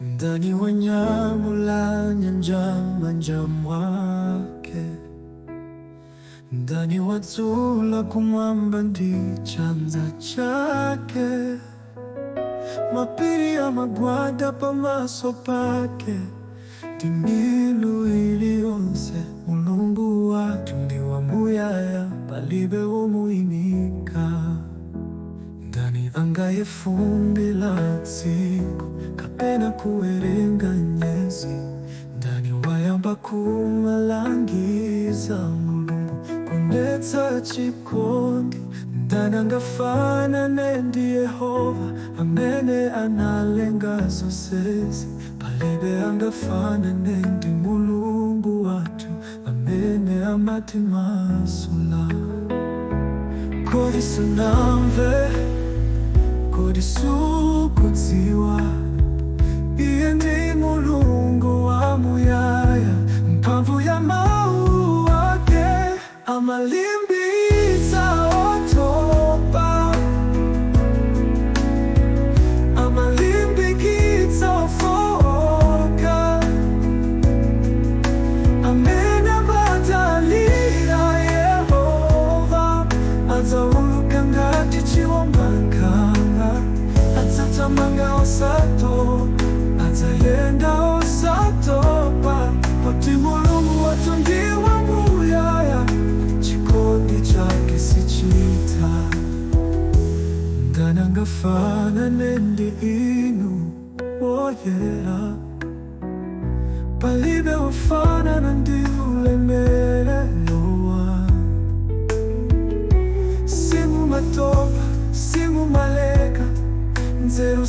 ndani wa nyamu la nyanja manja mwake, ndani wa tula kumwamba ndi chanza chake, mapiri ya magwada pamaso pake, timilu iliyonse Mulungu watu ndi wa muyaya palibe womuimika. Ndani angaye fumbi la tsiku kapena kuwerenga nyezi, ndani wayamba kumalangiza Mulungu kundetsa chikondi, ndani angafanane ndi Yehova amene analenga zonsezi, palibe angafanane ndi Mulungu wathu amene amatimasula. Kodi sunamve, kodi sukudziwa, Iye ndi Mulungu wa muyaya, mphamvu ya mawu ake amalimbitsa otopa, amalimbikitsa ofowoka, amene amadalira Yehova adzawuluka ngati chiwombankhanga, adzatamanga osatopa, adzayenda osatopa, poti Mulungu wathu ndi wa muyaya, chikondi chake sichitha. Ndani angafanane ndi inu woyera, palibe wofanana ndi ulemerero wanu. Simumatopa, simumaleka, nzeru